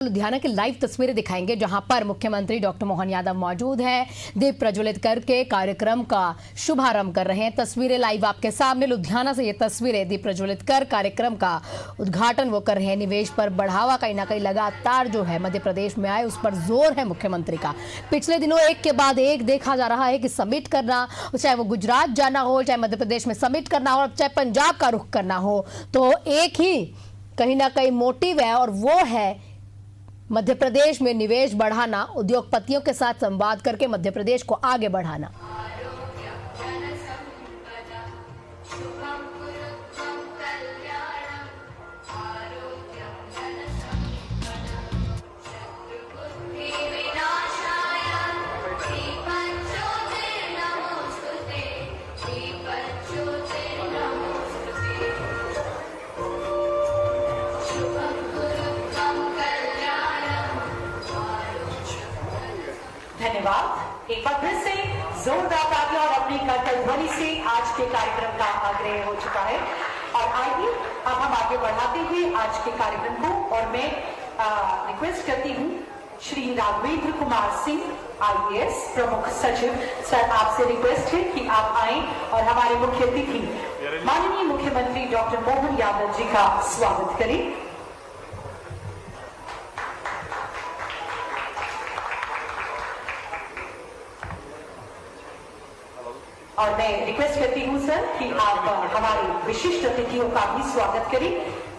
लुधियाना की लाइव तस्वीरें दिखाएंगे जहां पर मुख्यमंत्री डॉक्टर मोहन यादव मौजूद हैं। दीप प्रज्वलित करके कार्यक्रम का शुभारंभ कर रहे हैं। तस्वीरें लाइव आपके सामने लुधियाना से ये तस्वीरें दीप प्रज्वलित कर कार्यक्रम का उद्घाटन वो कर रहे हैं। निवेश पर बढ़ावा कहीं ना कहीं लगातार जो है मध्य प्रदेश में आए उस पर जोर है मुख्यमंत्री का। पिछले दिनों एक के बाद एक देखा जा रहा है कि समिट करना, चाहे वो गुजरात जाना हो, चाहे मध्य प्रदेश में समिट करना हो, चाहे पंजाब का रुख करना हो, तो एक ही कहीं ना कहीं मोटिव है और वो है मध्य प्रदेश में निवेश बढ़ाना, उद्योगपतियों के साथ संवाद करके मध्य प्रदेश को आगे बढ़ाना। धन्यवाद। एक बार फिर से जोरदार तालियां और अपनी करतल ध्वनि से आज के कार्यक्रम का आग्रह हो चुका है। और आइए अब हम आगे बढ़ाते हुए आज के कार्यक्रम को, और मैं रिक्वेस्ट करती हूँ श्री राघवेंद्र कुमार सिंह IAS प्रमुख सचिव सर, आपसे रिक्वेस्ट है कि आप आए और हमारे मुख्य अतिथि माननीय मुख्यमंत्री डॉक्टर मोहन यादव जी का स्वागत करें। और मैं रिक्वेस्ट करती हूं सर कि आप हमारे विशिष्ट अतिथियों का भी स्वागत करें।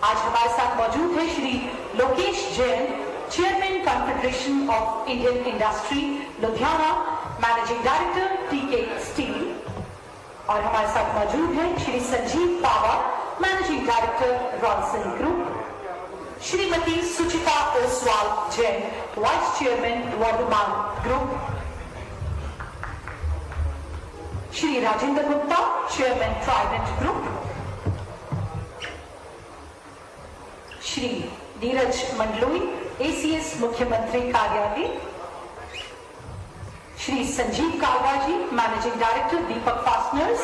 आज हमारे साथ मौजूद है Shri Lokesh Jain, chairman Confederation of Indian Industry Ludhiana, managing director TK steel. और हमारे साथ मौजूद है Shri Sanjeev Pawa, managing director Ronson group, Shrimati Suchita Oswal Jain, vice chairman Vardhman group, Shri Rajendra Gupta, chairman Trident group, Shri Neeraj Mandloi, ACS मुख्यमंत्री कार्यालय, Shri Sanjeev Kalwa ji, managing director Deepak fasteners,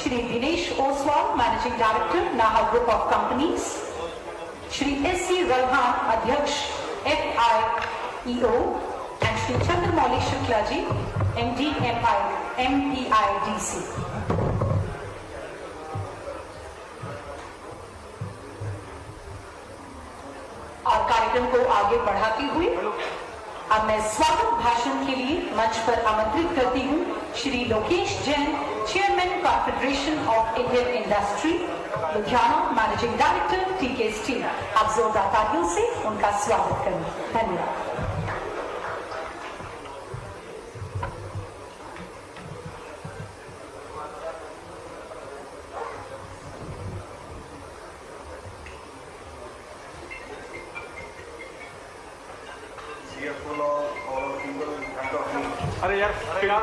Shri Dinesh Oswal, managing director Naha group of companies, Shri SC Ralhan, अध्यक्ष FIEO, and Shri Chandramouli Shukla ji, MD MPIDC। और कार्यक्रम को आगे बढ़ाते हुए अब मैं स्वागत भाषण के लिए मंच पर आमंत्रित करती हूं Shri Lokesh Jain, chairman Confederation of Indian Industry Ludhiana, managing director TK steel. आप जोरदार तालियों से उनका स्वागत करें। धन्यवाद। अरे यार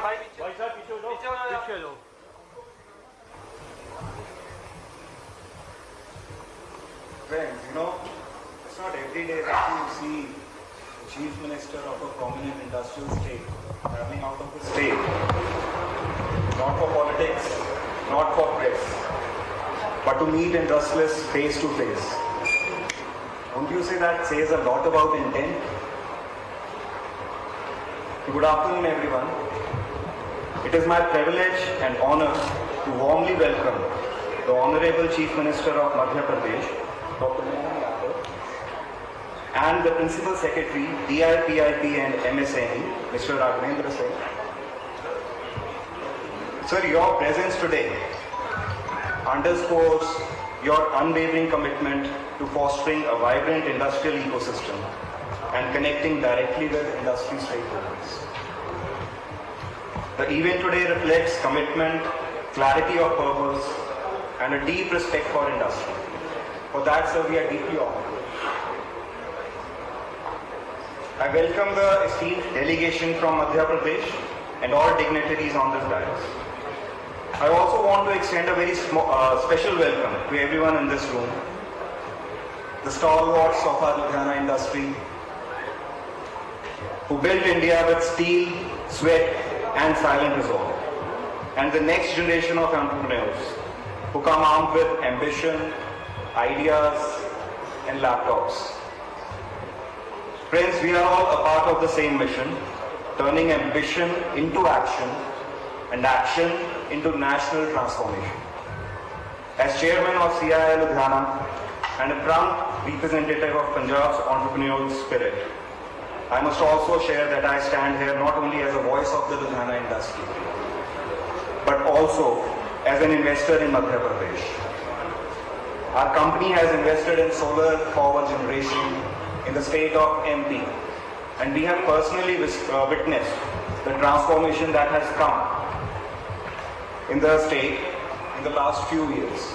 भाई साहब पीछे हो जाओ। Friends, you know, it's not every day that you see the Chief Minister of a prominent industrial state traveling out of the state, not for politics, not for press, but to meet industrialists face to face. Don't you say that says a lot about intent? Good afternoon, everyone. It is my privilege and honor to warmly welcome the Honorable Chief Minister of Madhya Pradesh, Dr. Mohan Yadav, and the Principal Secretary, DIPIP and MSME, Mr. Raghavendra Singh. Sir, your presence today underscores your unwavering commitment to fostering a vibrant industrial ecosystem and connecting directly with industry stakeholders. The event today reflects commitment, clarity of purpose, and a deep respect for industry. For that, sir, we are deeply honored. I welcome the esteemed delegation from Madhya Pradesh and all dignitaries on this dais. I also want to extend a very special welcome to everyone in this room, the stalwarts of our Ludhiana industry, who built India with steel, sweat, and silent resolve, and the next generation of entrepreneurs who come armed with ambition, ideas, and laptops. Friends, we are all a part of the same mission, turning ambition into action and action into national transformation. As chairman of CII Ludhiana and a proud representative of Punjab's entrepreneurial spirit, I must also share that I stand here not only as a voice of the Ludhiana industry, but also as an investor in Madhya Pradesh. Our company has invested in solar power generation in the state of MP, and we have personally witnessed the transformation that has come in the state in the last few years.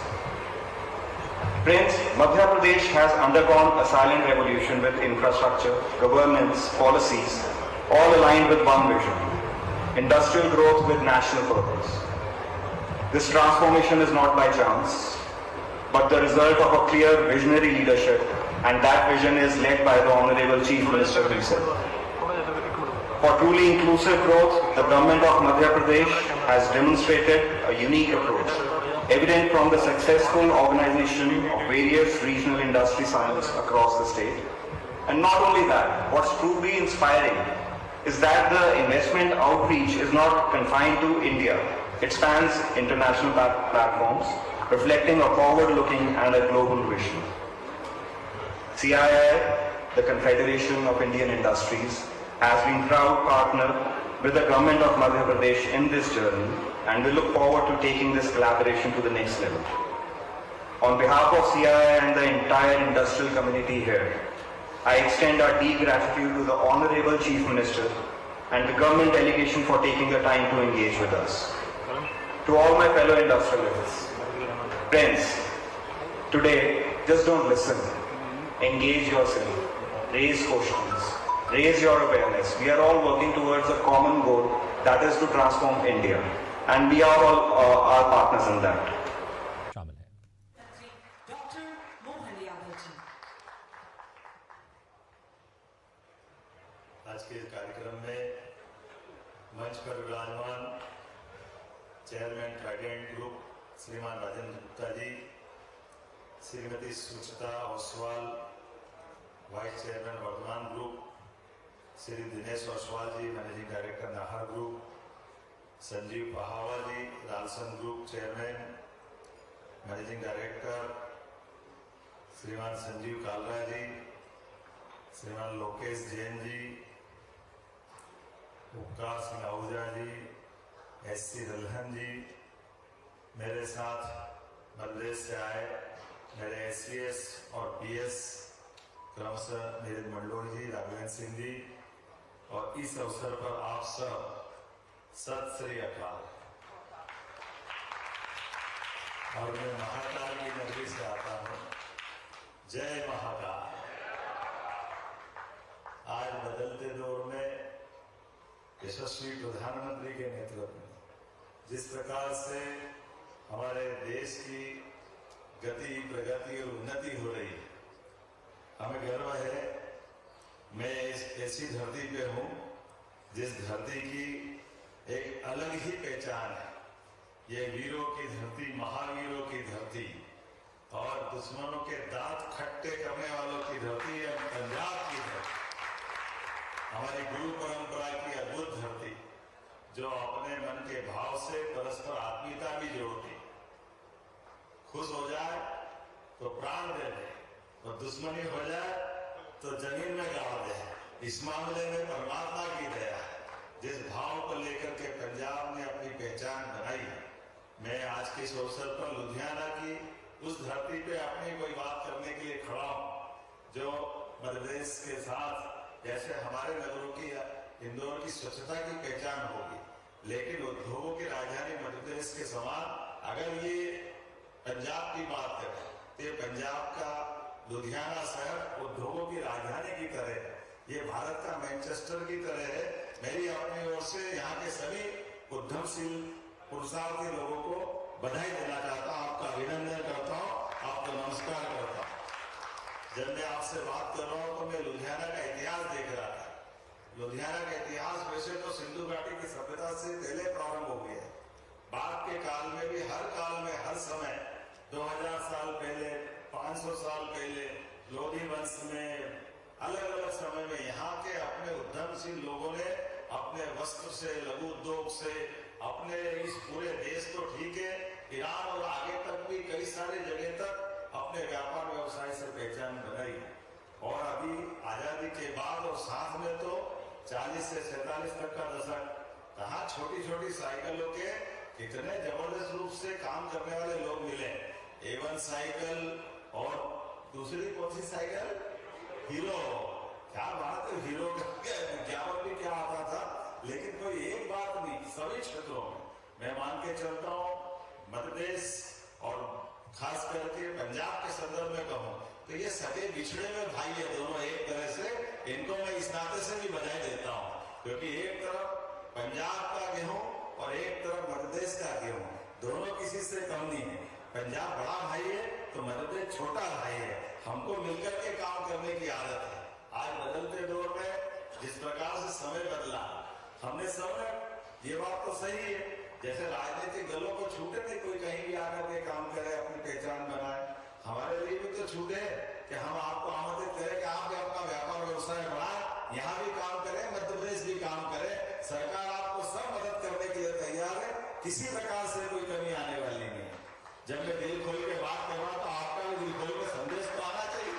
Friends, Madhya Pradesh has undergone a silent revolution with infrastructure, governance, policies, all aligned with one vision: industrial growth with national purpose. This transformation is not by chance, but the result of a clear visionary leadership, and that vision is led by the Honorable Chief Minister himself. For truly inclusive growth, the government of Madhya Pradesh has demonstrated a unique approach, evident from the successful organization of various regional industry summits across the state. And not only that, what's truly inspiring is that the investment outreach is not confined to India. It spans international platforms, reflecting a forward-looking and a global vision. CII, the Confederation of Indian Industries, has been proud partner with the government of Madhya Pradesh in this journey, and we look forward to taking this collaboration to the next level. On behalf of CII and the entire industrial community here, I extend our deep gratitude to the Honorable Chief Minister and the government delegation for taking the time to engage with us. To all my fellow industrialists, friends, today, just don't listen. Engage yourself, raise questions, raise your awareness. We are all working towards a common goal, that is to transform India. And we are all our partners in that. शामिल है। Doctor Mohan Yadav ji. आज के कार्यक्रम में मंच पर विराजमान chairman Trident group Shriman Rajendra Gupta ji, Shrimati Suchita Oswal, vice chairman Vardhman group, Shri Dinesh Oswal ji, managing director Nahar group, Sanjeev Pahwa ji, Ralson group chairman, managing director, Shriman Sanjeev Kalra जी, श्रीमान लोकेश जैन जी, उपकार सिंह आहूजा जी, एससी दलहन जी, मेरे साथ मध्य प्रदेश से आए मेरे एससीएस और पीएस क्रमशः नीरज मंडलोर जी, राघवेंद्र सिंह जी, और इस अवसर पर आप सब सत श्री अकाल। और मैं महाकाल की नगरी से आता हूँ। जय महाकाल। आज बदलते दौर में यशस्वी प्रधानमंत्री के नेतृत्व में जिस प्रकार से हमारे देश की गति, प्रगति और उन्नति हो रही है, हमें गर्व है। मैं इस ऐसी धरती पे हूँ जिस धरती की एक अलग ही पहचान है। ये वीरों की धरती, महावीरों की धरती और दुश्मनों के दांत खट्टे करने वालों की धरती है पंजाब की धरती। हमारी गुरु परंपरा की अद्भुत धरती जो अपने मन के भाव से परस्पर आत्मीयता भी जोड़ती। खुश हो जाए तो प्राण दे दे, और दुश्मनी हो जाए तो जमीन में गाड़ दे। इस मामले में परमात्मा की दया है। जिस भाव को लेकर के पंजाब ने अपनी पहचान बनाई है, मैं आज के इस अवसर पर लुधियाना की उस धरती पे अपनी कोई बात करने के लिए खड़ा हूँ जो मध्य प्रदेश के साथ जैसे हमारे नगरों की इंदौर की स्वच्छता की पहचान होगी, लेकिन उद्योगों की राजधानी मध्य प्रदेश के समान अगर ये पंजाब की बात करें तो ये पंजाब का लुधियाना शहर उद्योगों की राजधानी की तरह है। ये भारत का मैनचेस्टर की तरह है। मेरी अपनी ओर से यहाँ के सभी उद्यमशील पुरुषार्थी लोगों को बधाई देना चाहता हूँ, आपका अभिनंदन करता हूँ, आपको नमस्कार करता हूँ। जब मैं आपसे बात कर रहा हूँ तो मैं लुधियाना का इतिहास देख रहा था। लुधियाना का इतिहास वैसे तो सिंधु घाटी की सभ्यता से पहले प्रारंभ हो गया है। बाद के काल में भी हर काल में हर समय 2000 साल पहले, 500 साल पहले लोधी वंश में अलग अलग समय में यहाँ के अपने उद्यमशील लोगों ने अपने वस्त्र से, लघु उद्योग से, अपने इस पूरे देश तो ठीक है, ईरान और आगे तक भी कई सारी जगह तक अपने व्यापार व्यवसाय से पहचान बनाई है। और अभी आजादी के बाद और साथ में तो 40 से 47 तक का दशक, कहाँ छोटी छोटी साइकिलों के कितने जबरदस्त रूप से काम करने वाले लोग मिले। A1 साइकिल और दूसरी कौन सी साइकिल, हीरो। क्या बात है, हीरो का विज्ञापन भी क्या आता था, लेकिन कोई एक बात नहीं, सभी क्षेत्रों में मैं मान के चलता हूँ। मध्य प्रदेश और खास करके पंजाब के संदर्भ में कहूँ तो ये सगे बिछड़े में भाई है दोनों एक तरह से। इनको मैं इस नाते से भी बधाई देता हूँ, क्योंकि एक तरफ पंजाब का गेहूं और एक तरफ मध्य प्रदेश का गेहूं, दोनों किसी से कम नहीं है। पंजाब बड़ा भाई है तो मध्य प्रदेश छोटा भाई है। हमको मिलकर के काम करने की आदत है। आज बदलते दौर में जिस प्रकार से समय बदला, हमने सब ये बात तो सही है, जैसे राजनीतिक दलों को छूटे नहीं कोई कहीं भी आकर के काम करे, अपनी पहचान बनाए। हमारे लिए भी तो छूटे कि हम आपको आमंत्रित करें कि आप भी अपना व्यापार व्यवसाय बढ़ाएं, यहाँ भी काम करें, मध्य प्रदेश भी काम करे। सरकार आपको सब मदद करने के लिए तैयार है, किसी प्रकार से कोई कमी आने वाली नहीं है। जब मैं दिल खोल के बात कर रहा हूं तो आपका भी दिल खोल के संदेश तो आना चाहिए।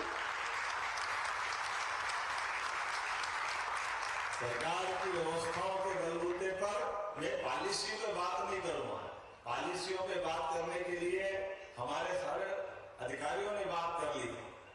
सरकार की व्यवस्थाओं के बलबूते पर मैं पॉलिसियों पे बात नहीं करूंगा। पॉलिसियों पे बात करने के लिए हमारे सारे अधिकारियों ने बात कर ली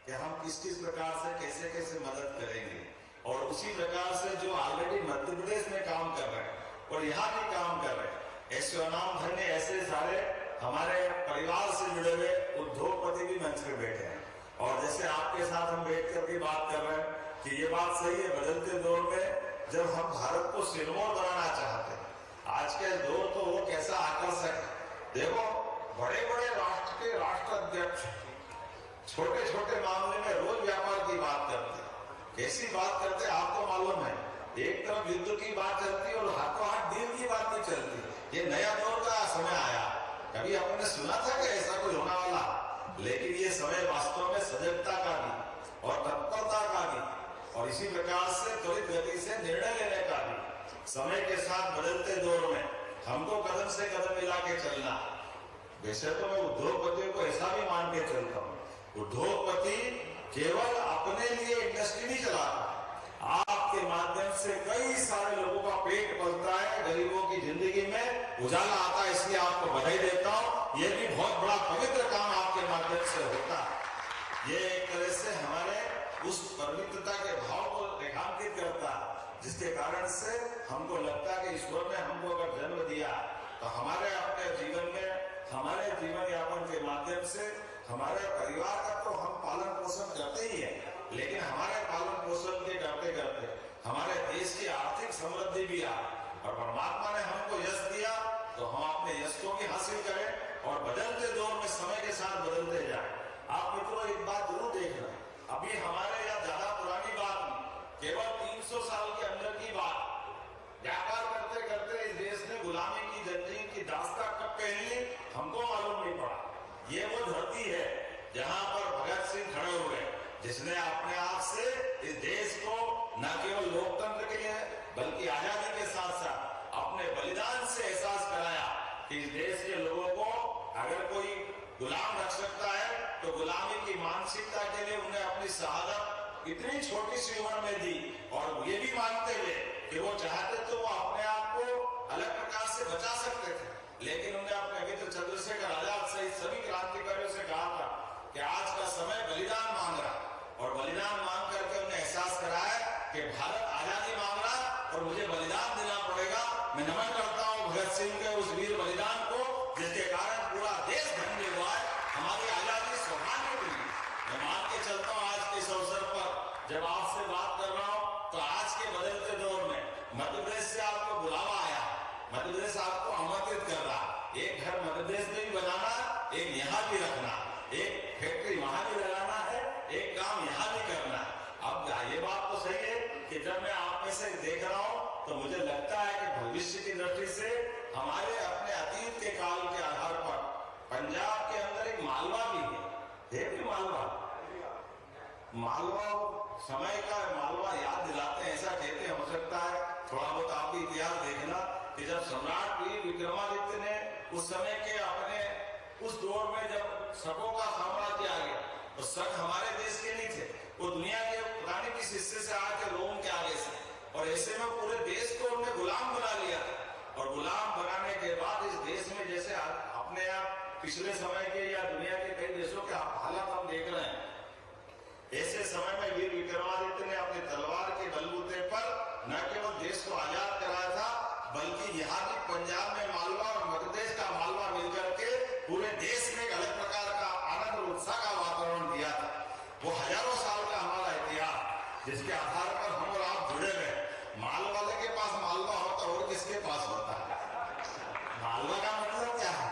कि हम किस किस प्रकार से कैसे कैसे मदद करेंगे, और उसी प्रकार से जो ऑलरेडी मध्य प्रदेश में काम कर रहे हैं और यहाँ भी काम कर रहे हैं, ऐसे अनाम धन्य ऐसे सारे हमारे परिवार से जुड़े हुए उद्योगपति भी मंच पे बैठे हैं। और जैसे आपके साथ हम बैठ करके बात कर रहे हैं कि ये बात सही है, बदलते दौर में जब हम भारत को सिरमौर बनाना चाहते हैं, आज के दौर तो वो कैसा आकर्षक है। देखो बड़े बड़े राष्ट्र के राष्ट्राध्यक्ष छोटे छोटे मामले में रोज व्यापार की बात करते हैं। कैसी बात करते हैं आपको मालूम है, एक तरफ युद्ध की बात चलती है और हाथों हाथ डील की बात नहीं चलती। ये नया दौर का समय आया, कभी आपने सुना था कि ऐसा कोई होने वाला, लेकिन ये समय वास्तव में सजगता का भी और तत्परता का भी और इसी प्रकार से त्वरित गति से निर्णय लेने का भी। समय के साथ बदलते दौर में हमको कदम से कदम मिला के चलना। वैसे तो मैं उद्योगपतियों को ऐसा भी मान के चलता हूँ, उद्योगपति केवल अपने लिए इंडस्ट्री नहीं चलाता, आपके माध्यम से कई सारे लोगों का पेट पलता है, गरीबों की जिंदगी में उजाला आता है। इसलिए आपको बधाई देता हूँ, ये भी बहुत बड़ा पवित्र काम आपके माध्यम से होता है। ये एक तरह से हमारे उस पवित्रता के भाव को रेखांकित करता है, जिसके कारण से हमको लगता है कि ईश्वर ने हमको अगर जन्म दिया तो हमारे अपने जीवन में, हमारे जीवन यापन के माध्यम से हमारे परिवार का तो हम पालन पोषण करते ही है, लेकिन हमारे पालन पोषण के करते करते हमारे देश की आर्थिक समृद्धि भी आ, और परमात्मा ने हमको यश दिया तो हम अपने यश को भी हासिल करें और बदलते दौर में समय के साथ बदलते जाए। आप मित्रों एक बात जरूर देखना, अभी हमारे यहाँ ज्यादा पुरानी बात नहीं, केवल 300 साल के अंदर की बात। व्यापार करते करते इस देश ने गुलामी की जंजीर की दास्तां कब पहन ली हमको मालूम नहीं पड़ा। ये वो धरती है जहाँ पर भगत सिंह खड़े हुए, जिसने अपने आप से इस देश को न केवल लोकतंत्र के लिए बल्कि आजादी के साथ साथ अपने बलिदान से एहसास कराया कि इस देश के लोगों को अगर कोई गुलाम रख सकता है तो गुलामी की मानसिकता के लिए उन्हें अपनी शहादत इतनी छोटी सी उम्र में दी, और ये भी मानते हुए कि वो चाहते तो वो अपने आप को अलग प्रकार से बचा सकते थे, लेकिन उन्हें अपने मित्र चंद्रशेखर आजाद सहित सभी क्रांतिकारियों से कहा था कि आज का समय बलिदान मांग रहा, और बलिदान मांग करके उन्हें एहसास कराया कि भारत आजादी मांग रहा और मुझे बलिदान देना पड़ेगा। मैं नमन करता हूँ भगत सिंह के उस वीर बलिदान को, जिसके कारण पूरा देश धन्य हुआ है, हमारी आजादी सौभाग्य मिली। मैं मान के चलता हूँ आज के इस अवसर पर जब आपसे बात कर रहा हूँ तो आज के बदलते दौर में मध्य प्रदेश से आपको बुलावा आया, मध्य प्रदेश आपको आमंत्रित कर रहा, एक घर मध्य प्रदेश में भी बनाना, एक यहाँ भी रखना, एक फैक्ट्री वहां भी लगाना है, एक काम यहाँ भी करना है। अब ये बात तो सही है कि जब मैं आप में से देख रहा हूँ तो मुझे लगता है कि भविष्य की दृष्टि से हमारे अपने अतीत के काल के आधार पर पंजाब के अंदर एक मालवा भी है भी मालवा समय का मालवा याद दिलाते हैं, ऐसा कहते हैं। हो सकता है थोड़ा बहुत आप भी इतिहास देखना कि जब सम्राट वीर विक्रमादित्य ने उस समय के अपने उस दौर में जब शकों का साम्राज्य आ गया, तो शक हमारे देश के नहीं थे, वो दुनिया के पता नहीं किस हिस्से से आए थे, रोम के आगे से, और ऐसे में पूरे देश को उन्होंने गुलाम बना लिया था। और गुलाम बनाने के बाद इस देश में जैसे अपने आप पिछले समय के या दुनिया के कई देशों के हालात हम देख रहे हैं, ऐसे समय में वीर विक्रमादित्य ने अपने तलवार के बलबूते पर न केवल देश को आजाद कराया था, बल्कि यहाँ भी पंजाब में मालवा और मध्य प्रदेश का मालवा मिलकर के पूरे देश में एक अलग प्रकार का आनंद और उत्साह का वातावरण दिया था। वो हजारों साल का हमारा इतिहास, जिसके आधार पर हम और आप जुड़े हुए। माल वाले के पास मालवा होता और किसके पास होता है? मालवा का मतलब क्या है?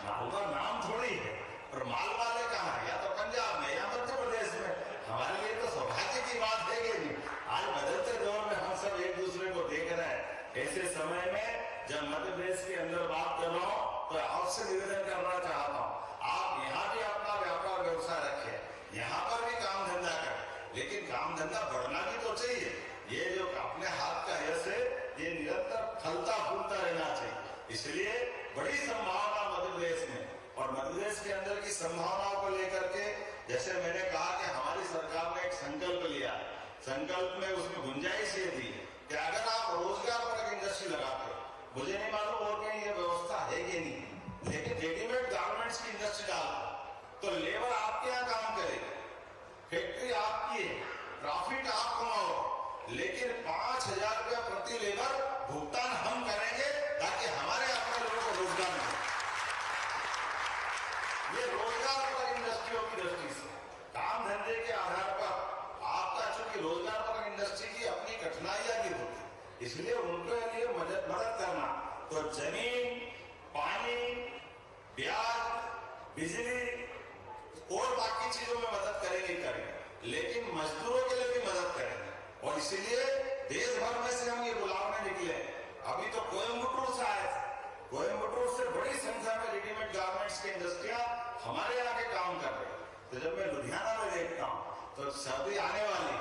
मालवा नाम थोड़ी है, और माल वाले कहाँ है? या तो पंजाब में या मध्य प्रदेश में। हमारे लिए तो सौभाग्य की बात है कि नहीं, आज बदलते दौर में हम सब एक दूसरे को देख रहे हैं। ऐसे समय में जब मध्य प्रदेश के अंदर बात कर रहा हूँ, तो आपसे निवेदन करना चाहता हूँ, आप यहाँ भी अपना व्यापार व्यवसाय रखें, यहाँ पर भी काम धंधा करें, लेकिन काम धंधा बढ़ना भी तो चाहिए। ये जो अपने हाथ का यश है, ये निरंतर फलता फूलता रहना चाहिए। इसलिए बड़ी संभावना मध्य प्रदेश में, और मध्य प्रदेश के अंदर की संभावनाओं को लेकर के, जैसे मैंने कहा कि हमारी सरकार ने एक संकल्प लिया, संकल्प में उसमें गुंजाइश ये थी कि अगर आप रोजगार पर एक इंडस्ट्री लगाते, मुझे नहीं मालूम और कहीं ये व्यवस्था है कि नहीं, लेकिन रेडीमेड गारमेंट्स की इंडस्ट्री डाल तो लेबर आपके यहाँ काम करेगी, फैक्ट्री आपकी है, प्रॉफिट आप कमाओ, लेकिन 5,000 रुपया प्रति लेबर भुगतान हम करेंगे, ताकि हमारे अपने लोगों को रोजगार मिले। ये रोजगार पर इंडस्ट्रियों की दृष्टि से, काम धंधे के आधार पर आपका, चूंकि रोजगार पर इंडस्ट्री की अपनी कठिनाइयां भी होती, इसलिए उनके लिए मदद करना। तो जमीन, पानी, ब्याज, बिजली और बाकी चीजों में मदद करेंगे, लेकिन मजदूरों के लिए भी मदद करेंगे। और इसीलिए देश भर में से हम ये बुलाने निकले। अभी तो कोयम्बटूर से आए, कोयम्बटूर से बड़ी संख्या में रेडीमेड गारमेंट्स की इंडस्ट्रियां हमारे यहाँ के काम कर रहे हैं। तो जब मैं लुधियाना में देखता हूँ, तो सर्दी आने वाली,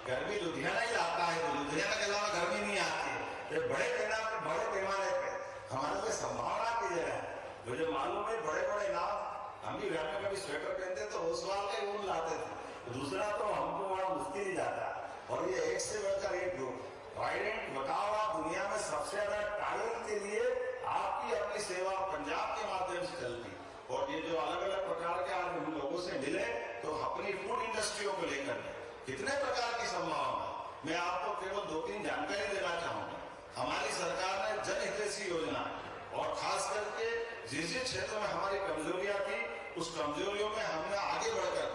गर्मी लुधियाना ही लाता है, तो लुधियाना के अलावा गर्मी नहीं आती है। ये बड़े पैमाने पे हमारे लिए संभावना की जगह है। मुझे मालूम है बड़े बड़े नाम, हम भी घर में कभी स्वेटर पहनते तो उस वाल का ऊन लाते थे, दूसरा तो हमको वहां मुश्किल ही जाता। और ये एक से बढ़कर एक ग्रुप ट्राइडेंट, बताओ आप, दुनिया में सबसे ज्यादा टाइल के लिए आपकी अपनी सेवा पंजाब के माध्यम से चलती। और ये जो अलग अलग प्रकार के आज हम लोगों से मिले, तो अपनी फूड इंडस्ट्रियों को लेकर कितने प्रकार की संभावना, मैं आपको केवल 2-3 जानकारी देना चाहूंगा। हमारी सरकार ने जन हितैषी योजना, और खास करके जिस क्षेत्र में हमारी कमजोरियां थी, उस कमजोरियों में हमने आगे बढ़कर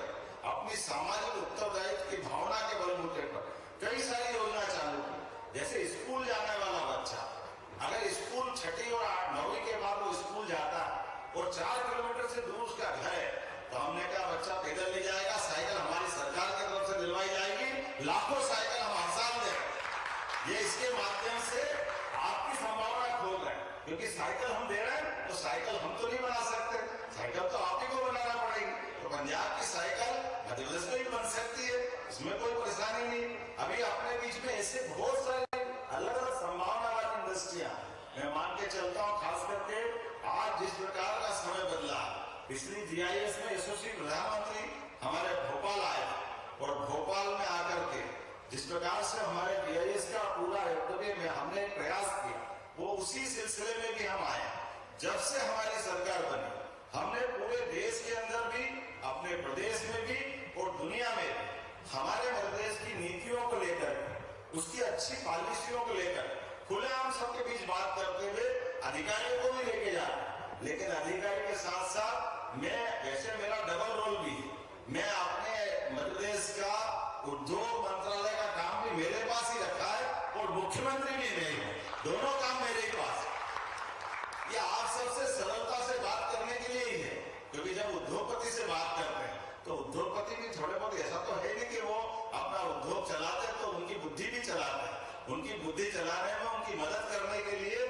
अपनी सामाजिक उत्तरदायित्व की भावना के बलबूते पर कई सारी योजना चालू की। जैसे स्कूल जाने वाला बच्चा, अगर स्कूल 6वीं और 9वीं के बाद वो स्कूल जाता है और 4 किलोमीटर से दूर उसका घर है, तो हमने कहा बच्चा पैदल ले जाएगा, साइकिल हमारी सरकार की तरफ से दिलवाई जाएगी, लाखों साइकिल हम हर साल दें। ये इसके माध्यम से आपकी संभावना खोल रहे हैं, क्योंकि साइकिल हम दे रहे हैं, तो साइकिल हम तो नहीं बना सकते, साइकिल तो आप ही को बनाना पड़ेगी। तो पंजाब की साइकिल मध्य प्रदेश में भी बन सकती है, इसमें कोई परेशानी नहीं। अभी अपने बीच में ऐसे बहुत सारे अलग अलग संभावना वाली इंडस्ट्रियां, मैं मान के चलता हूँ, खास करके आज जिस प्रकार का समय बदला, पिछली GIS में यशस्वी प्रधानमंत्री हमारे भोपाल आए, और भोपाल में आकर के जिस प्रकार से हमारे GIS का पूरा में हमने प्रयास किया, वो उसी सिलसिले में भी हम आए। जब से हमारी सरकार बनी, हमने पूरे देश के अंदर भी, अपने प्रदेश में भी और दुनिया में भी हमारे मध्य प्रदेश की नीतियों को लेकर, उसकी अच्छी पॉलिसियों को लेकर खुलेआम सबके बीच बात करते हुए अधिकारियों को भी लेके जा रहे हैं। लेकिन अधिकारी के साथ साथ मैं, वैसे मेरा डबल रोल भी है, मैं अपने मध्य प्रदेश का उद्योग मंत्रालय का काम भी मेरे पास ही रखा है, और मुख्यमंत्री भी मैं हूं, दोनों काम मेरे ही पास। ये आप सबसे सरलता से बात करने के लिए ही है, क्योंकि जब उद्योगपति से बात करते हैं, तो उद्योगपति भी थोड़े बहुत, ऐसा तो है नहीं कि वो अपना उद्योग चलाते हैं, तो उनकी बुद्धि भी चलाते हैं। उनकी बुद्धि चलाने में, उनकी मदद करने के लिए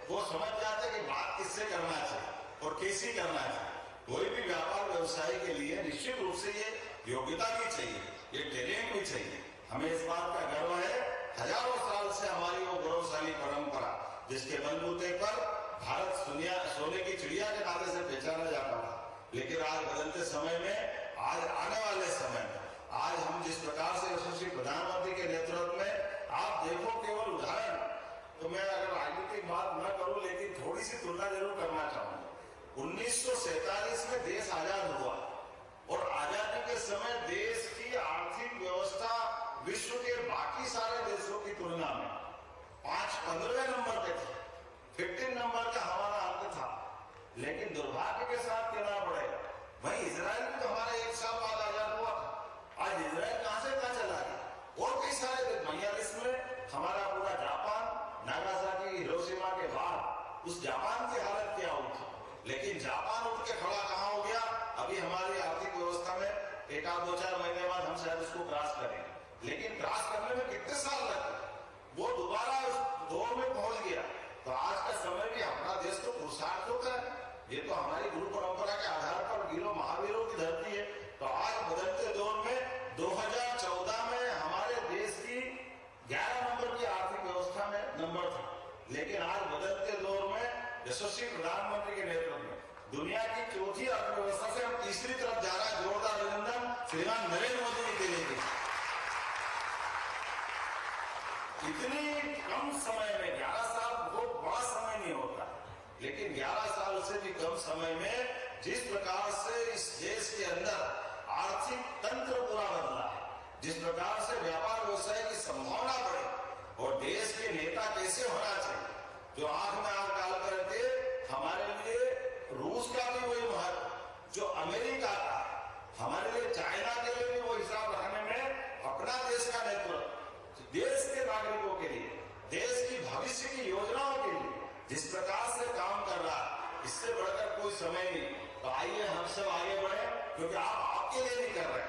वो समझ जाते हैं कि बात किससे करना चाहिए और कैसी करना चाहिए। कोई भी व्यापार व्यवसाय के लिए निश्चित रूप से ये योग्यता भी चाहिए, ये टैलेंट भी चाहिए, हमें इस बात का गर्व है, हजारों साल से हमारी वो गौरवशाली परंपरा जिसके बलबूते पर भारत सोने की चिड़िया के नाते से पहचाना जाता था, लेकिन आज बदलते समय में, आज आने वाले समय में, आज हम जिस प्रकार से यशस्वी प्रधानमंत्री के नेतृत्व में, आप देखो केवल उदाहरण, तो मैं अगर राजनीतिक बात न करूं लेकिन थोड़ी सी तुलना जरूर करना चाहूंगा। 1947 में देश आजाद हुआ और आजादी के समय देश की आर्थिक व्यवस्था विश्व के बाकी सारे देशों की तुलना में 15वें नंबर पे थी, 15 नंबर का हमारा अंक था। लेकिन दुर्भाग्य के साथ कहना पड़ेगा, भाई इजराइल भी तो हमारे 1 साल बाद आजाद हुआ था, आज इजराइल कहां से कहां चला गया। और कई सारे 42 में हमारा पूरा जापान, नागासाकी, हिरोशिमा के बाद उस जापान की हालत क्या हुई थी, लेकिन जापान उठ के खड़ा कहां हो गया। अभी हमारी आर्थिक व्यवस्था में 1-2-4 महीने बाद हम शायद उसको क्रॉस करेंगे, लेकिन क्रॉस करने में कितने साल लगे, वो दोबारा उस दौर में पहुंच गया। तो आज का समय भी अपना देश तो पुरुषार्थों का है, ये तो हमारी गुरु परंपरा के आधार पर वीरों महावीरों की धरती है। तो आज बदलते दौर में 2014 में हमारे देश की 11 नंबर की आर्थिक व्यवस्था में नंबर था, लेकिन आज बदलते दौर में यशस्वी प्रधानमंत्री के नेतृत्व में दुनिया की चौथी अर्थव्यवस्था से हम तीसरी तरफ जा रहा है। जोरदार अभिनंदन श्रीमान नरेंद्र मोदी जी के लिए। इतनी कम समय में 11 साल बहुत बड़ा समय नहीं होता, लेकिन 11 साल से भी कम समय में जिस प्रकार से इस देश के अंदर आर्थिक तंत्र पूरा बदला है, जिस प्रकार से व्यापार व्यवसाय की संभावना बढ़े और देश के नेता कैसे होना चाहिए, जो आंख में आंख डाल कर थे, हमारे लिए रूस का भी वही महत्व, जो अमेरिका का, हमारे लिए चाइना के लिए भी वो हिसाब रखने में अपना देश का नेतृत्व, देश के नागरिकों के लिए, देश की भविष्य की योजनाओं के लिए जिस प्रकार से काम कर रहा है, इससे बढ़कर कोई समय नहीं। तो आइए हम सब आगे बढ़े, क्योंकि आप आपके लिए नहीं कर रहे,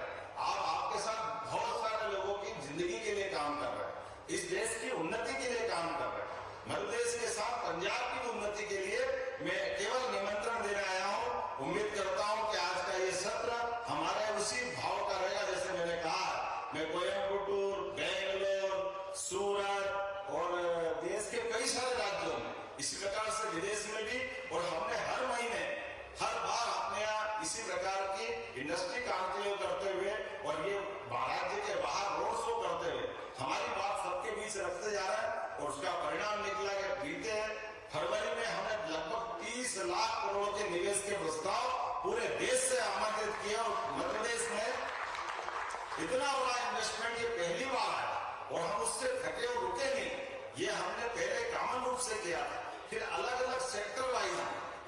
आप आपके साथ बहुत सारे लोगों की जिंदगी के लिए काम कर रहे हैं, इस देश की उन्नति के लिए काम कर रहे हैं। मध्य प्रदेश के साथ पंजाब की उन्नति के लिए मैं केवल निमंत्रण देने आया हूं। उम्मीद करता हूं कि आज का ये सत्र हमारे उसी भाव का रहेगा। जैसे मैंने कहा, मैं कोयम्बटूर, बेंगलोर, सूरत और देश के कई सारे राज्यों में, इसी प्रकार से विदेश में भी, और हमने हर महीने हर बार अपने यहाँ इसी प्रकार की इंडस्ट्री कॉन्क्लेव करते हुए और ये राज्य के बाहर रोड शो करते हुए हमारी बात सबके बीच रखते जा रहा है। और उसका परिणाम निकला कि बीते फरवरी में हमने लगभग 30 लाख करोड़ के निवेश के प्रस्ताव पूरे देश से आमंत्रित किया और मध्य प्रदेश में इतना बड़ा इन्वेस्टमेंट ये पहली बार आया और हम उससे थके और रुके नहीं। ये हमने पहले कॉमन रूप से किया, फिर अलग अलग सेक्टर वाइज,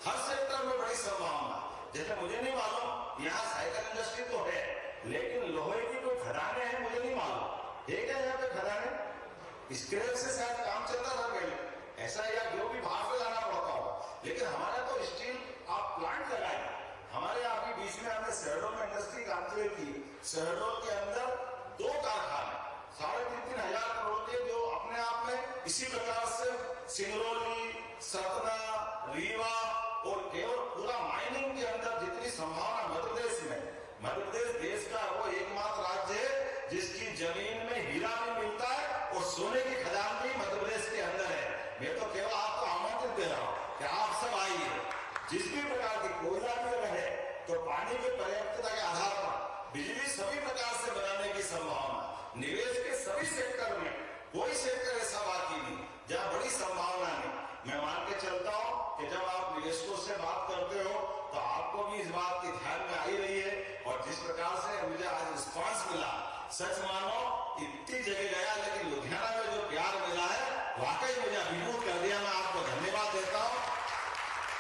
हर सेक्टर में बड़ी संभावना। जैसे मुझे नहीं मालूम यहाँ साइकिल इंडस्ट्री तो है, लेकिन लोहे की कोई खदानें हैं मुझे नहीं मालूम, ठीक है। यहाँ पे खदानें स्क्रैप से शायद काम चलता था पहले, ऐसा या जो भी बाहर से लाना पड़ता होगा, लेकिन हमारा तो स्टील आप प्लांट लगाए। हमारे यहाँ भी बीच में हमने शहडोल में इंडस्ट्री कॉन्क्लेव की, शहडोल के अंदर 2 कारखाने 3.5 हजार करोड़ के, जो अपने आप में इसी प्रकार से सिंगरौली, सतना, रीवा और केवल पूरा माइनिंग के अंदर जितनी संभावना मध्य प्रदेश में, मध्य प्रदेश देश का वो एकमात्र राज्य है जिसकी जमीन में हीरा भी मिलता है और सोने की खदान भी मध्य प्रदेश के अंदर है। मैं तो केवल आपको आमंत्रित दे रहा हूँ कि आप सब आइए, जिस भी प्रकार की कोयला भी रहे तो पानी की पर्याप्तता के आधार पर बिजली सभी प्रकार से बनाने की संभावना, निवेश के सभी सेक्टर में कोई सेक्टर ऐसा बाकी नहीं जहाँ बड़ी संभावना नहीं। मैं मान के चलता हूँ कि जब आप निवेशकों से बात करते हो तो आपको भी इस बात की ध्यान में आई रही है, और जिस प्रकार से मुझे आज रिस्पॉन्स मिला, सच मानो इतनी जगह गया लेकिन लुधियाना में जो प्यार मिला है वाकई मुझे अभिभूत कर दिया। मैं आपको धन्यवाद देता हूँ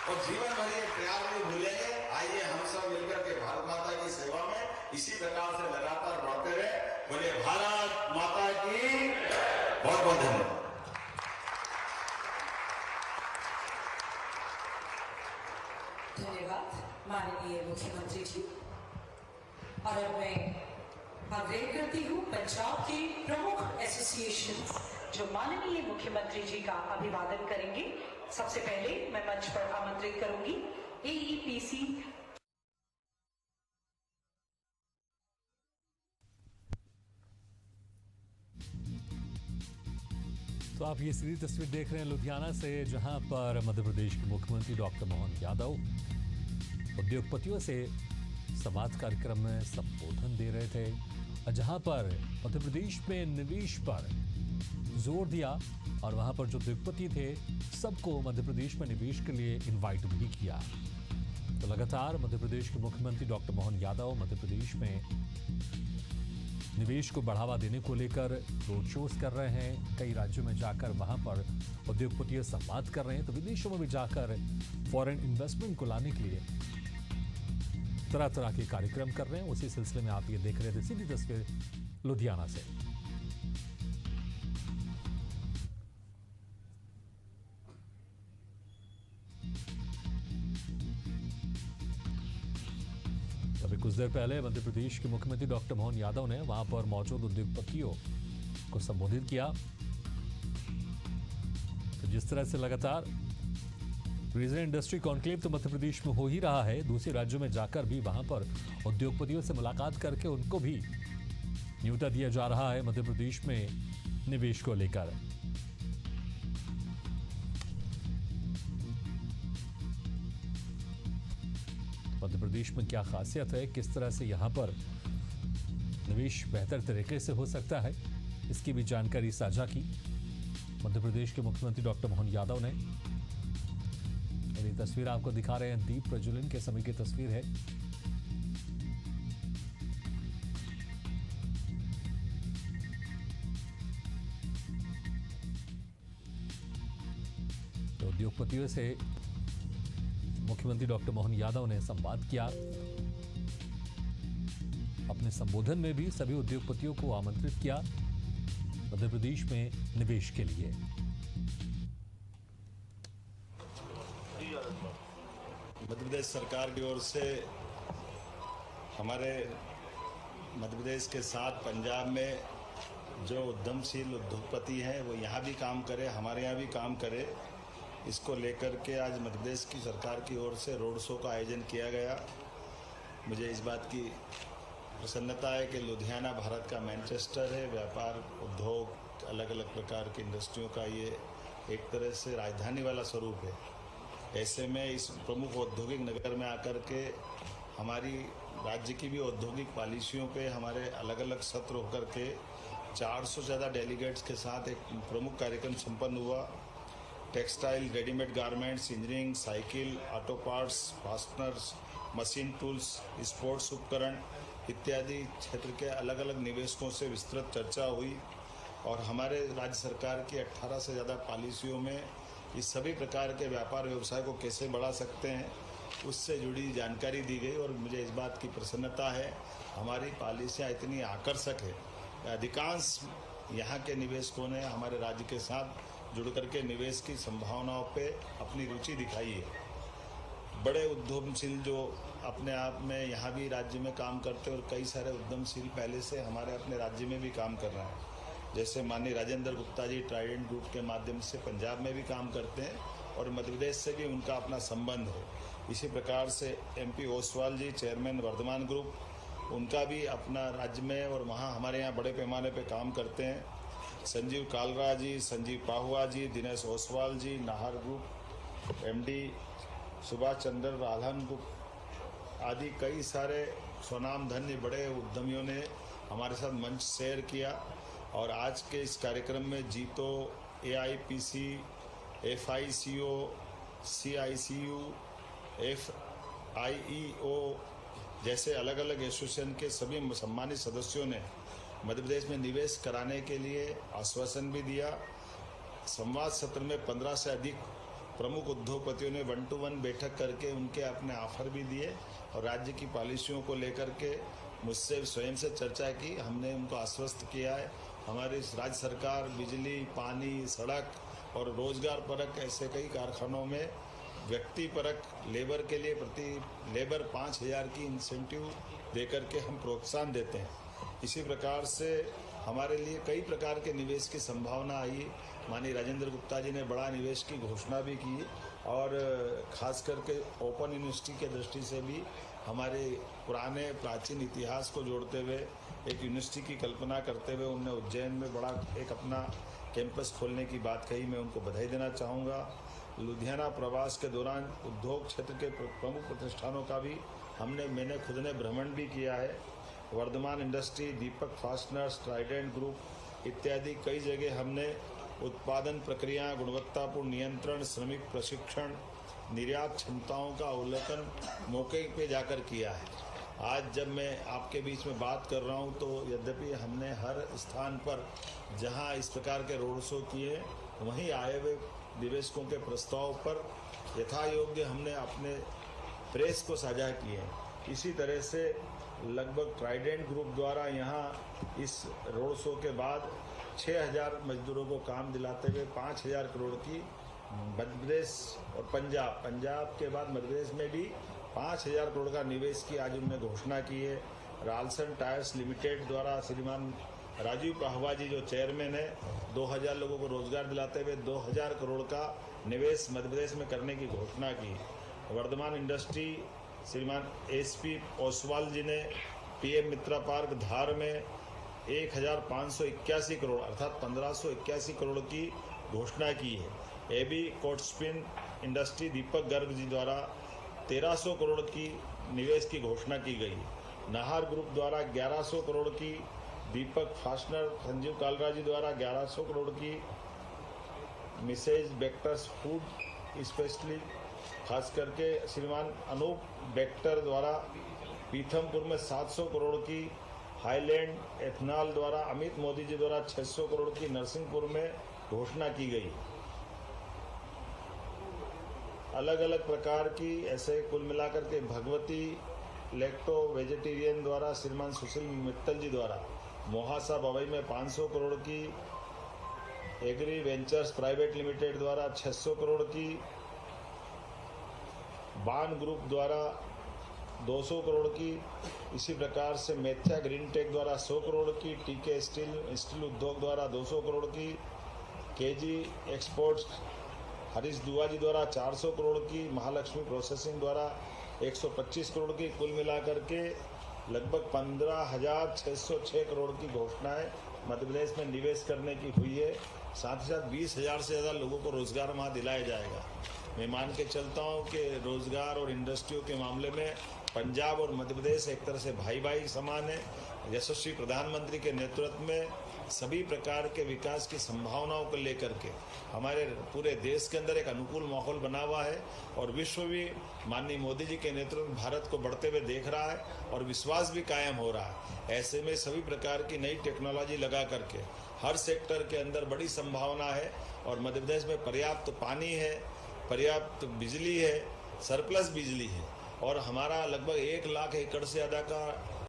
और जीवन भर ये प्यार नहीं भूलेंगे। आइए हम सब मिलकर के भारत माता की सेवा में इसी प्रकार से लगातार बढ़ते रहे। बोले भारत माता की बहुत बहुत धन्यवाद। धन्यवाद माननीय मुख्यमंत्री जी। और अब मैं आग्रह करती हूँ पंजाब के प्रमुख एसोसिएशन जो माननीय मुख्यमंत्री जी का अभिवादन करेंगे। सबसे पहले मैं मंच पर आमंत्रित करूंगी AEPC तो आप ये सीधी तस्वीर देख रहे हैं लुधियाना से, जहां पर मध्य प्रदेश के मुख्यमंत्री डॉक्टर मोहन यादव उद्योगपतियों से संवाद कार्यक्रम में संबोधन दे रहे थे, और जहां पर मध्य प्रदेश में निवेश पर जोर दिया और वहां पर जो उद्योगपति थे सबको मध्य प्रदेश में निवेश के लिए इनवाइट भी किया। तो लगातार मध्य प्रदेश के मुख्यमंत्री डॉक्टर मोहन यादव मध्य प्रदेश में निवेश को बढ़ावा देने को लेकर रोड शोज कर रहे हैं। कई राज्यों में जाकर वहां पर उद्योगपतियों से संवाद कर रहे हैं, तो विदेशों में भी जाकर फॉरेन इन्वेस्टमेंट को लाने के लिए तरह तरह के कार्यक्रम कर रहे हैं। उसी सिलसिले में आप ये देख रहे थे सीधी तस्वीर लुधियाना से। अभी कुछ देर पहले मध्य प्रदेश के मुख्यमंत्री डॉक्टर मोहन यादव ने वहां पर मौजूद उद्योगपतियों को संबोधित किया। तो जिस तरह से लगातार रीजनल इंडस्ट्री कॉन्क्लेव तो मध्य प्रदेश में हो ही रहा है, दूसरे राज्यों में जाकर भी वहां पर उद्योगपतियों से मुलाकात करके उनको भी न्योता दिया जा रहा है मध्य प्रदेश में निवेश को लेकर। मध्य प्रदेश में क्या खासियत है, किस तरह से यहाँ पर निवेश बेहतर तरीके से हो सकता है, इसकी भी जानकारी साझा की मध्य प्रदेश के मुख्यमंत्री डॉक्टर मोहन यादव ने। ये तस्वीर आपको दिखा रहे हैं, दीप प्रज्वलन के समय की तस्वीर है। तो उद्योगपतियों से मुख्यमंत्री डॉक्टर मोहन यादव ने संवाद किया। अपने संबोधन में भी सभी उद्योगपतियों को आमंत्रित किया मध्य प्रदेश में निवेश के लिए। मध्य प्रदेश सरकार की ओर से हमारे मध्य प्रदेश के साथ पंजाब में जो उद्यमशील उद्योगपति हैं वो यहाँ भी काम करे, हमारे यहाँ भी काम करे, इसको लेकर के आज मध्य प्रदेश की सरकार की ओर से रोड शो का आयोजन किया गया। मुझे इस बात की प्रसन्नता है कि लुधियाना भारत का मैनचेस्टर है। व्यापार, उद्योग, अलग अलग प्रकार की इंडस्ट्रियों का ये एक तरह से राजधानी वाला स्वरूप है। ऐसे में इस प्रमुख औद्योगिक नगर में आकर के हमारी राज्य की भी औद्योगिक पॉलिसियों पे हमारे अलग अलग सत्र होकर के 400 से ज़्यादा डेलीगेट्स के साथ एक प्रमुख कार्यक्रम संपन्न हुआ। Textile, readymade garments, engineering, cycle, auto parts, fasteners, machine tools, sports उपकरण इत्यादि क्षेत्र के अलग अलग निवेशकों से विस्तृत चर्चा हुई और हमारे राज्य सरकार की 18 से ज़्यादा पॉलिसियों में इस सभी प्रकार के व्यापार व्यवसाय को कैसे बढ़ा सकते हैं उससे जुड़ी जानकारी दी गई। और मुझे इस बात की प्रसन्नता है, हमारी पॉलिसियाँ इतनी आकर्षक है, अधिकांश यहाँ के निवेशकों ने हमारे राज्य के साथ जुड़ करके निवेश की संभावनाओं पे अपनी रुचि दिखाई है। बड़े उद्यमशील जो अपने आप में यहाँ भी राज्य में काम करते हैं और कई सारे उद्यमशील पहले से हमारे अपने राज्य में भी काम कर रहे हैं, जैसे माननीय राजेंद्र गुप्ता जी ट्राइडेंट ग्रुप के माध्यम से पंजाब में भी काम करते हैं और मध्य प्रदेश से भी उनका अपना संबंध है। इसी प्रकार से MP ओसवाल जी चेयरमैन वर्धमान ग्रुप, उनका भी अपना राज्य में और वहाँ हमारे यहाँ बड़े पैमाने पर काम करते हैं। संजीव कालरा जी, संजीव पाहुआ जी, दिनेश ओसवाल जी, Nahar group MD Subhash Chandra राधन group आदि कई सारे स्वनाम धन्य बड़े उद्यमियों ने हमारे साथ मंच शेयर किया। और आज के इस कार्यक्रम में जीतो, AIPC, FICO, CICU, FIEO जैसे अलग अलग एसोसिएशन के सभी सम्मानित सदस्यों ने मध्य प्रदेश में निवेश कराने के लिए आश्वासन भी दिया। संवाद सत्र में 15 से अधिक प्रमुख उद्योगपतियों ने 1-to-1 बैठक करके उनके अपने ऑफर भी दिए और राज्य की पॉलिसियों को लेकर के मुझसे स्वयं से चर्चा की। हमने उनको आश्वस्त किया है हमारी राज्य सरकार बिजली, पानी, सड़क और रोजगार परक ऐसे कई कारखानों में व्यक्ति परक लेबर के लिए प्रति लेबर 5,000 की इंसेंटिव देकर के हम प्रोत्साहन देते हैं। इसी प्रकार से हमारे लिए कई प्रकार के निवेश की संभावना आई। माननीय राजेंद्र गुप्ता जी ने बड़ा निवेश की घोषणा भी की और खास करके ओपन यूनिवर्सिटी के दृष्टि से भी हमारे पुराने प्राचीन इतिहास को जोड़ते हुए एक यूनिवर्सिटी की कल्पना करते हुए उन्होंने उज्जैन में बड़ा एक अपना कैंपस खोलने की बात कही, मैं उनको बधाई देना चाहूँगा। लुधियाना प्रवास के दौरान उद्योग क्षेत्र के प्रमुख प्रतिष्ठानों का भी मैंने खुद ने भ्रमण भी किया है। वर्धमान इंडस्ट्री, दीपक फास्टनर्स, ट्राइडेंट ग्रुप इत्यादि कई जगह हमने उत्पादन प्रक्रिया, गुणवत्तापूर्ण नियंत्रण, श्रमिक प्रशिक्षण, निर्यात क्षमताओं का अवलोकन मौके पे जाकर किया है। आज जब मैं आपके बीच में बात कर रहा हूं तो यद्यपि हमने हर स्थान पर जहां इस प्रकार के रोड शो किए, वहीं आए हुए निवेशकों के प्रस्ताव पर यथा योग्य हमने अपने प्रेस को साझा किए। इसी तरह से लगभग ट्राइडेंट ग्रुप द्वारा यहाँ इस रोड शो के बाद 6000 मजदूरों को काम दिलाते हुए 5000 करोड़ की मध्य प्रदेश और पंजाब के बाद मध्य प्रदेश में भी 5000 करोड़ का निवेश की आज उन्होंने घोषणा की है। रालसन टायर्स लिमिटेड द्वारा श्रीमान राजीव कहवा जी जो चेयरमैन है, 2000 लोगों को रोजगार दिलाते हुए 2000 करोड़ का निवेश मध्य प्रदेश में करने की घोषणा की। वर्धमान इंडस्ट्री श्रीमान एसपी ओसवाल जी ने पीएम मित्रा पार्क धार में 1581 करोड़ अर्थात 1581 करोड़ की घोषणा की है। एबी कोटस्पिन इंडस्ट्री दीपक गर्ग जी द्वारा 1300 करोड़ की निवेश की घोषणा की गई। नाहर ग्रुप द्वारा 1100 करोड़ की, दीपक फास्टनर संजीव कालरा जी द्वारा 1100 करोड़ की, मिसेज बेक्टर्स फूड स्पेशली खास करके श्रीमान अनूप बेक्टर द्वारा पीथमपुर में 700 करोड़ की, हाईलैंड एथनॉल द्वारा अमित मोदी जी द्वारा 600 करोड़ की नरसिंहपुर में घोषणा की गई। अलग अलग प्रकार की ऐसे कुल मिलाकर के भगवती लैक्टो वेजिटेरियन द्वारा श्रीमान सुशील मित्तल जी द्वारा मोहासा बवई में 500 करोड़ की, एग्री वेंचर्स प्राइवेट लिमिटेड द्वारा 600 करोड़ की, बान ग्रुप द्वारा 200 करोड़ की, इसी प्रकार से मेथ्या ग्रीन टेक द्वारा 100 करोड़ की, टीके स्टील उद्योग द्वारा 200 करोड़ की, केजी एक्सपोर्ट्स हरीश दुआ जी द्वारा 400 करोड़ की, महालक्ष्मी प्रोसेसिंग द्वारा 125 करोड़ की, कुल मिलाकर के लगभग 15,606 करोड़ की घोषणाएं मध्य प्रदेश में निवेश करने की हुई है। साथ ही साथ 20,000 से ज़्यादा लोगों को रोजगार वहाँ दिलाया जाएगा। मैं मान के चलता हूँ कि रोजगार और इंडस्ट्रियों के मामले में पंजाब और मध्य प्रदेश एक तरह से भाई भाई समान है। यशस्वी प्रधानमंत्री के नेतृत्व में सभी प्रकार के विकास की संभावनाओं को लेकर के हमारे पूरे देश के अंदर एक अनुकूल माहौल बना हुआ है और विश्व भी माननीय मोदी जी के नेतृत्व में भारत को बढ़ते हुए देख रहा है और विश्वास भी कायम हो रहा है। ऐसे में सभी प्रकार की नई टेक्नोलॉजी लगा करके हर सेक्टर के अंदर बड़ी संभावना है और मध्य प्रदेश में पर्याप्त पानी है, पर्याप्त बिजली है, सरप्लस बिजली है और हमारा लगभग 1 लाख एकड़ से ज़्यादा का